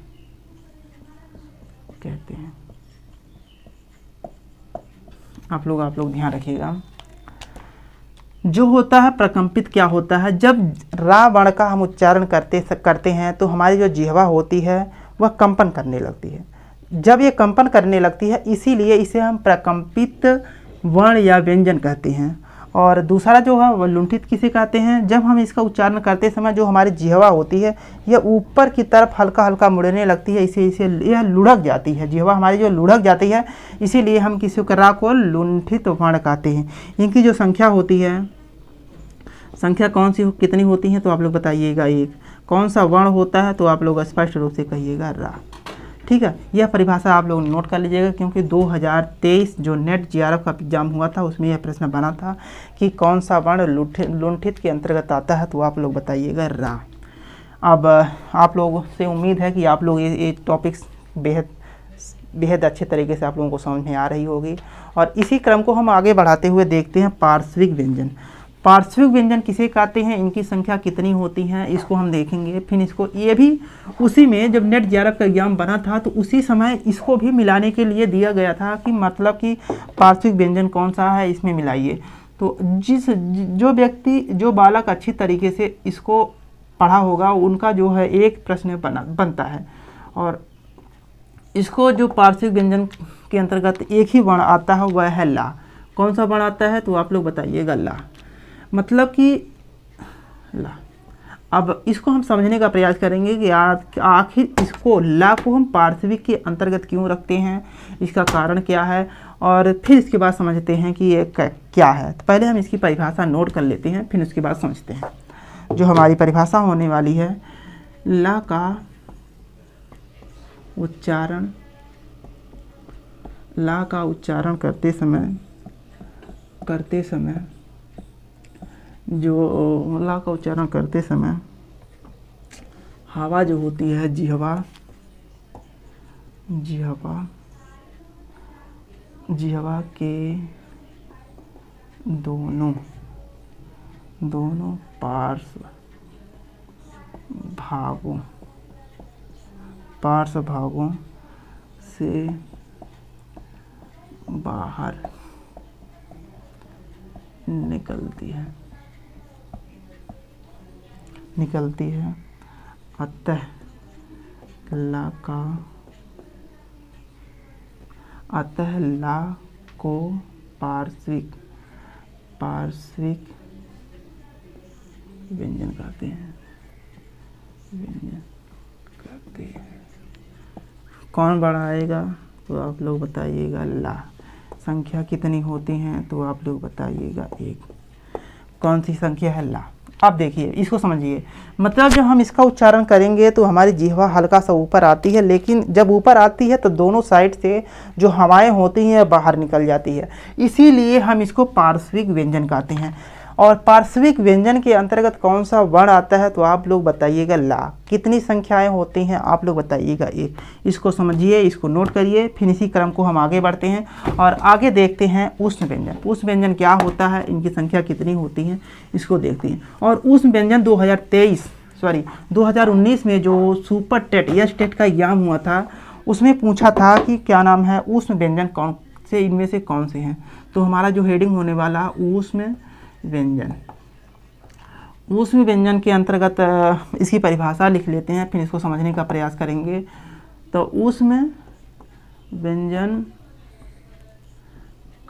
कहते हैं। आप लोग ध्यान रखिएगा। जो होता है प्रकंपित क्या होता है, जब रा वर्ण का हम उच्चारण करते हैं तो हमारी जो जिह्वा होती है वह कंपन करने लगती है। जब ये कंपन करने लगती है इसीलिए इसे हम प्रकंपित वर्ण या व्यंजन कहते हैं। और दूसरा जो है वह लुंठित किसे कहते हैं, जब हम इसका उच्चारण करते समय जो हमारी जिह्वा होती है यह ऊपर की तरफ हल्का हल्का मुड़ने लगती है, इसे यह लुढ़क जाती है, जिह्वा हमारी जो लुढ़क जाती है, इसीलिए हम किसी रा को लुंठित वर्ण कहते हैं। इनकी जो संख्या होती है, संख्या कितनी होती है तो आप लोग बताइएगा। एक कौन सा वर्ण होता है तो आप लोग स्पष्ट रूप से कहिएगा रा। ठीक है, यह परिभाषा आप लोग नोट कर लीजिएगा क्योंकि 2023 जो नेट जीआरएफ का एग्जाम हुआ था उसमें यह प्रश्न बना था कि कौन सा वर्ण लुंठित के अंतर्गत आता है, तो आप लोग बताइएगा रा। अब आप लोगों से उम्मीद है कि आप लोग ये टॉपिक्स बेहद अच्छे तरीके से आप लोगों को समझ में आ रही होगी। और इसी क्रम को हम आगे बढ़ाते हुए देखते हैं पार्श्विक व्यंजन। पार्श्विक व्यंजन किसे कहते हैं, इनकी संख्या कितनी होती हैं, इसको हम देखेंगे। फिर इसको ये भी उसी में जब नेट जीआरएफ का एग्जाम बना था तो उसी समय इसको भी मिलाने के लिए दिया गया था कि मतलब कि पार्श्विक व्यंजन कौन सा है इसमें मिलाइए। तो जो बालक अच्छी तरीके से इसको पढ़ा होगा उनका जो है एक प्रश्न बनता है। और इसको जो पार्श्विक व्यंजन के अंतर्गत एक ही वर्ण आता है वह है ला। कौन सा वर्ण आता है तो आप लोग बताइएगा ला, मतलब कि ला। अब इसको हम समझने का प्रयास करेंगे कि आखिर इसको ला को हम पार्श्विक के अंतर्गत क्यों रखते हैं, इसका कारण क्या है, और फिर इसके बाद समझते हैं कि ये क्या है। तो पहले हम इसकी परिभाषा नोट कर लेते हैं, फिर उसके बाद समझते हैं। जो हमारी परिभाषा होने वाली है, ला का उच्चारण करते समय जो ला का उच्चारण करते समय हवा जो होती है जिह्वा के दोनों पार्श्व भागों से बाहर निकलती है, अतः ला को पार्श्विक व्यंजन कहते हैं। कौन बढ़ाएगा तो आप लोग बताइएगा ला। संख्या कितनी होती हैं तो आप लोग बताइएगा एक। कौन सी संख्या है ला। अब देखिए इसको समझिए, मतलब जब हम इसका उच्चारण करेंगे तो हमारी जिह्वा हल्का सा ऊपर आती है, लेकिन जब ऊपर आती है तो दोनों साइड से जो हवाएं होती हैं बाहर निकल जाती है, इसीलिए हम इसको पार्श्विक व्यंजन कहते हैं। और पार्श्विक व्यंजन के अंतर्गत कौन सा वर्ण आता है तो आप लोग बताइएगा ला। कितनी संख्याएं होती हैं आप लोग बताइएगा एक। इसको समझिए, इसको नोट करिए, फिर इसी क्रम को हम आगे बढ़ते हैं और आगे देखते हैं ऊष्म व्यंजन। ऊष्म व्यंजन क्या होता है, इनकी संख्या कितनी होती है इसको देखते हैं। और ऊष्म व्यंजन 2019 में जो सुपर टेट यस टेट का एग्जाम हुआ था उसमें पूछा था कि क्या नाम है ऊष्म व्यंजन कौन से इनमें से कौन से हैं। तो हमारा जो हेडिंग होने वाला ऊष्म व्यंजन के अंतर्गत इसकी परिभाषा लिख लेते हैं, फिर इसको समझने का प्रयास करेंगे। तो ऊष्म व्यंजन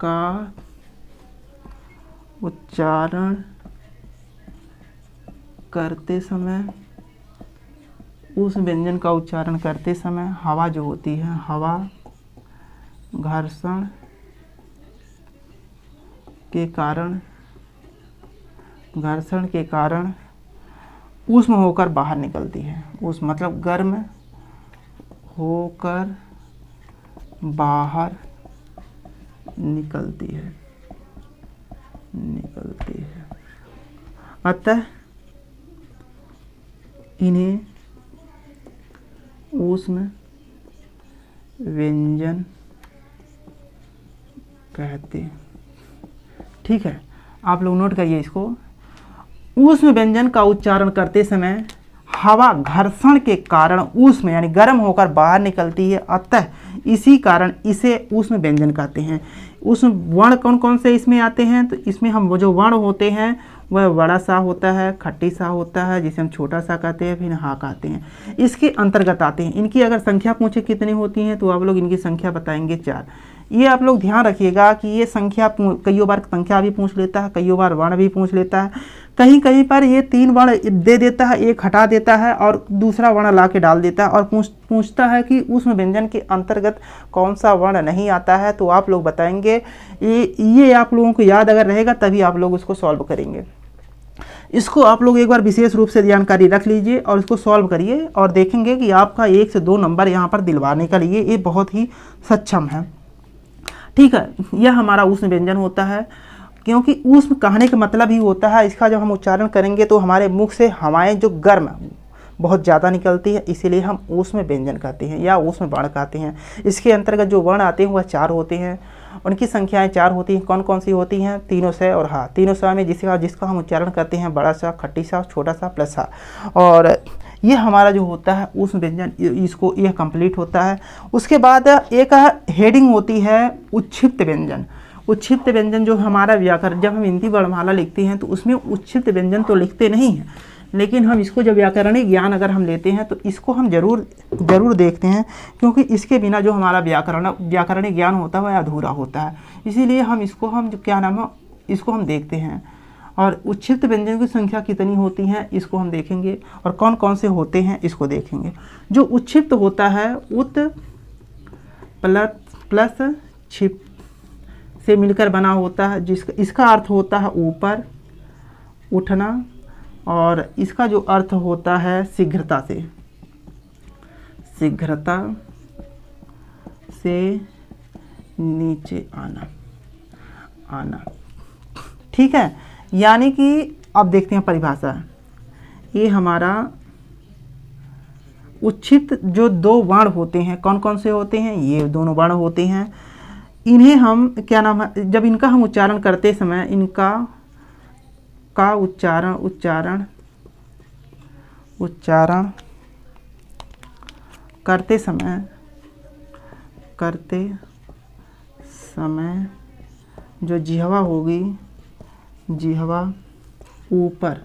का उच्चारण करते समय हवा जो होती है, हवा घर्षण के कारण ऊष्म होकर बाहर निकलती है। ऊष्म मतलब गर्म होकर बाहर निकलती है। अतः इन्हें ऊष्म व्यंजन कहते। ठीक है, आप लोग नोट करिए इसको। ऊष्म व्यंजन का उच्चारण करते समय हवा घर्षण के कारण ऊष्म यानी गर्म होकर बाहर निकलती है, अतः इसी कारण इसे ऊष्म व्यंजन कहते हैं। ऊष्म वर्ण कौन कौन से इसमें आते हैं? तो इसमें हम वो जो वर्ण होते हैं वह बड़ा सा होता है, खट्टी सा होता है, जिसे हम छोटा सा कहते हैं, फिर हा कहते हैं, इसके अंतर्गत आते हैं। इनकी अगर संख्या पूछे कितनी होती हैं तो आप लोग इनकी संख्या बताएंगे 4। ये आप लोग ध्यान रखिएगा कि ये संख्या कई बार संख्या भी पूछ लेता है, कई बार वर्ण भी पूछ लेता है, कहीं कहीं पर ये 3 वर्ण दे देता है, एक हटा देता है और दूसरा वर्ण ला के डाल देता है और पूछता है कि ऊष्म व्यंजन के अंतर्गत कौन सा वर्ण नहीं आता है। तो आप लोग बताएंगे। ये आप लोगों को याद अगर रहेगा तभी आप लोग उसको सॉल्व करेंगे। इसको आप लोग एक बार विशेष रूप से जानकारी रख लीजिए और इसको सॉल्व करिए और देखेंगे कि आपका 1 से 2 नंबर यहाँ पर दिलवाने के लिए ये बहुत ही सक्षम है। ठीक है, यह हमारा ऊष्म व्यंजन होता है, क्योंकि ऊष्म कहने का मतलब ही होता है, इसका जब हम उच्चारण करेंगे तो हमारे मुख से हवाएं जो गर्म बहुत ज़्यादा निकलती है, इसीलिए हम ऊष्म व्यंजन कहते हैं या ऊष्म वर्ण कहते हैं। इसके अंतर्गत जो वर्ण आते हैं वह 4 होते हैं, उनकी संख्याएं 4 होती हैं। कौन कौन सी होती हैं? तीनों स और हा। तीनों स में जिसका हम उच्चारण करते हैं बड़ा सा, खट्टी सा, छोटा सा प्लस हा। और ये हमारा जो होता है ऊष्म व्यंजन, इसको यह कंप्लीट होता है। उसके बाद एक हेडिंग होती है उच्छिप्त व्यंजन। उच्छिप्त व्यंजन जो हमारा व्याकरण, जब हम हिंदी वर्णमाला लिखते हैं तो उसमें उच्छिप्त व्यंजन तो लिखते नहीं हैं, लेकिन हम इसको जब व्याकरणिक ज्ञान अगर हम लेते हैं तो इसको हम जरूर देखते हैं, क्योंकि इसके बिना जो हमारा व्याकरणिक ज्ञान होता है वह अधूरा होता है। इसीलिए हम इसको इसको हम देखते हैं। और उच्छिप्त व्यंजन की संख्या कितनी होती हैं इसको हम देखेंगे, और कौन कौन से होते हैं इसको देखेंगे। जो उच्छिप्त होता है उत प्लस छिप से मिलकर बना होता है, इसका अर्थ होता है ऊपर उठना, और इसका जो अर्थ होता है शीघ्रता से नीचे आना। ठीक है, यानी कि अब देखते हैं परिभाषा। ये हमारा उच्छिप्त जो 2 वर्ण होते हैं, कौन कौन से होते हैं? ये दोनों वर्ण होते हैं। इन्हें हम क्या नाम है, जब इनका हम उच्चारण करते समय इनका का उच्चारण करते समय जो जिह्वा होगी, जिह्वा ऊपर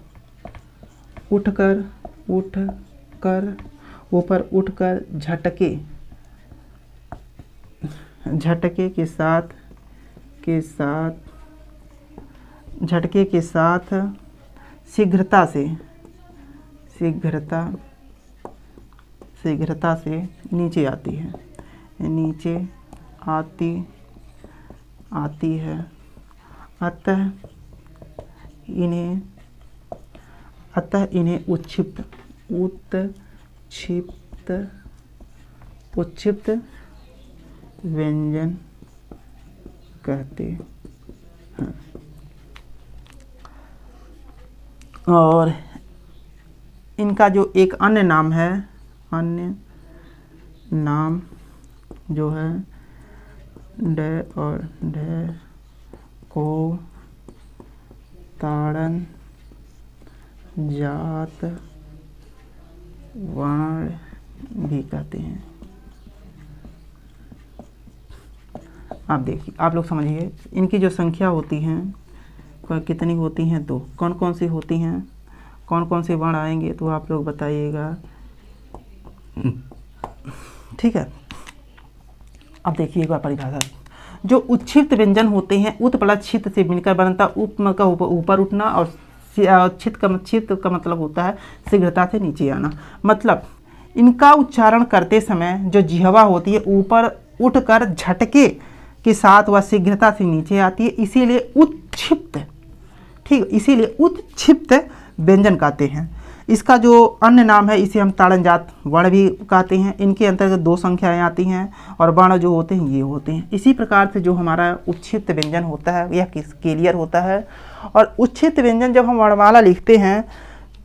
उठकर झटके के साथ शीघ्रता से नीचे आती है, आती है। अतः इन्हें उच्छिप्त व्यंजन कहते हैं। और इनका जो एक अन्य नाम जो है ड और ढ को ताड़न जात वर्ण भी कहते हैं। आप देखिए, आप लोग समझिए, इनकी जो संख्या होती हैं कितनी होती हैं? 2। कौन कौन सी होती हैं, कौन कौन से वर्ण आएंगे तो आप लोग बताइएगा। ठीक है, अब देखिए एक बार परिभाषा। जो उच्छिप्त व्यंजन होते हैं उत प्लस छित से मिलकर बनता, उप का ऊपर उठना, और छित का मतलब होता है शीघ्रता से नीचे आना। मतलब इनका उच्चारण करते समय जो जिह्वा होती है ऊपर उठकर झटके के साथ वह शीघ्रता से नीचे आती है, इसीलिए उत्क्षिप्त, ठीक, इसीलिए उत्क्षिप्त व्यंजन कहते हैं। इसका जो अन्य नाम है इसे हम ताड़नजात वर्ण भी कहते हैं। इनके अंतर्गत 2 संख्याएं आती हैं और वर्ण जो होते हैं ये होते हैं। इसी प्रकार से जो हमारा उच्छिष्ट व्यंजन होता है यह क्लियर होता है। और उच्छिष्ट व्यंजन जब हम वर्णमाला लिखते हैं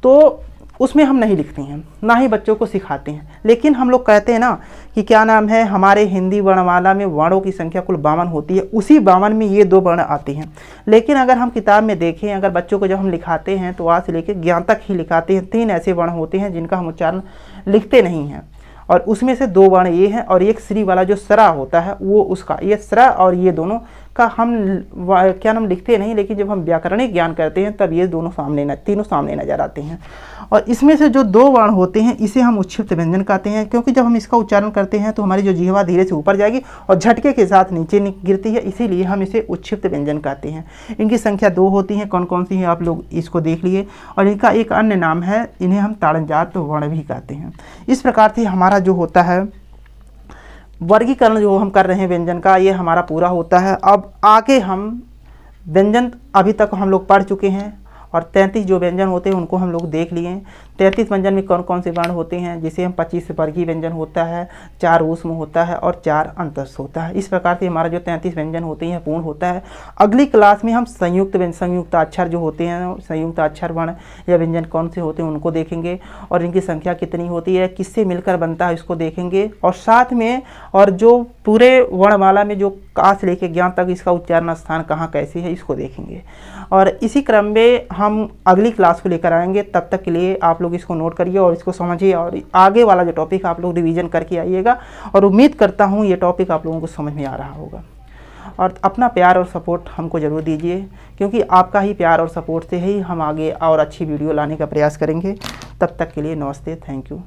तो उसमें हम नहीं लिखते हैं, ना ही बच्चों को सिखाते हैं, लेकिन हम लोग कहते हैं ना कि क्या नाम है, हमारे हिंदी वर्णमाला में वर्णों की संख्या कुल 52 होती है, उसी 52 में ये 2 वर्ण आते हैं। लेकिन अगर हम किताब में देखें, अगर बच्चों को जब हम लिखाते हैं तो आज से लेकर ज्ञान तक ही लिखाते हैं, 3 ऐसे वर्ण होते हैं जिनका हम उच्चारण लिखते नहीं हैं, और उसमें से 2 वर्ण ये हैं और एक श्री वाला जो सरा होता है वो उसका, ये सरा और ये दोनों का हम क्या नाम लिखते नहीं, लेकिन जब हम व्याकरणिक ज्ञान करते हैं तब ये दोनों तीनों सामने नजर आते हैं। और इसमें से जो 2 वर्ण होते हैं इसे हम उच्छिष्ट व्यंजन कहते हैं, क्योंकि जब हम इसका उच्चारण करते हैं तो हमारी जो जिह्वा धीरे से ऊपर जाएगी और झटके के साथ नीचे गिरती है, इसीलिए हम इसे उच्छिष्ट व्यंजन कहते हैं। इनकी संख्या 2 होती है, कौन कौन सी है आप लोग इसको देख लिए। और इनका एक अन्य नाम है, इन्हें हम ताड़नजात वर्ण भी कहते हैं। इस प्रकार से हमारा जो होता है वर्गीकरण जो हम कर रहे हैं व्यंजन का, ये हमारा पूरा होता है। अब आगे हम व्यंजन अभी तक हम लोग पढ़ चुके हैं और 33 जो व्यंजन होते हैं उनको हम लोग देख लिए। 33 व्यंजन में कौन कौन से वर्ण होते हैं, जिसे हम 25 वर्गीय व्यंजन होता है, 4 ऊष्म होता है और 4 अंतस्थ होता है। इस प्रकार से हमारा जो 33 व्यंजन होते हैं पूर्ण होता है। अगली क्लास में हम संयुक्त अक्षर जो होते हैं, संयुक्त अक्षर वर्ण या व्यंजन कौन से होते हैं उनको देखेंगे और इनकी संख्या कितनी होती है, किससे मिलकर बनता है इसको देखेंगे। और साथ में और जो पूरे वर्णमाला में जो का से लेके ज्ञान तक इसका उच्चारण स्थान कहाँ कैसे है इसको देखेंगे। और इसी क्रम में हम अगली क्लास को लेकर आएंगे। तब तक के लिए आप लोग इसको नोट करिए और इसको समझिए और आगे वाला जो टॉपिक आप लोग रिवीजन करके आइएगा। और उम्मीद करता हूँ ये टॉपिक आप लोगों को समझ में आ रहा होगा। और अपना प्यार और सपोर्ट हमको ज़रूर दीजिए, क्योंकि आपका ही प्यार और सपोर्ट से ही हम आगे और अच्छी वीडियो लाने का प्रयास करेंगे। तब तक के लिए नमस्ते, थैंक यू।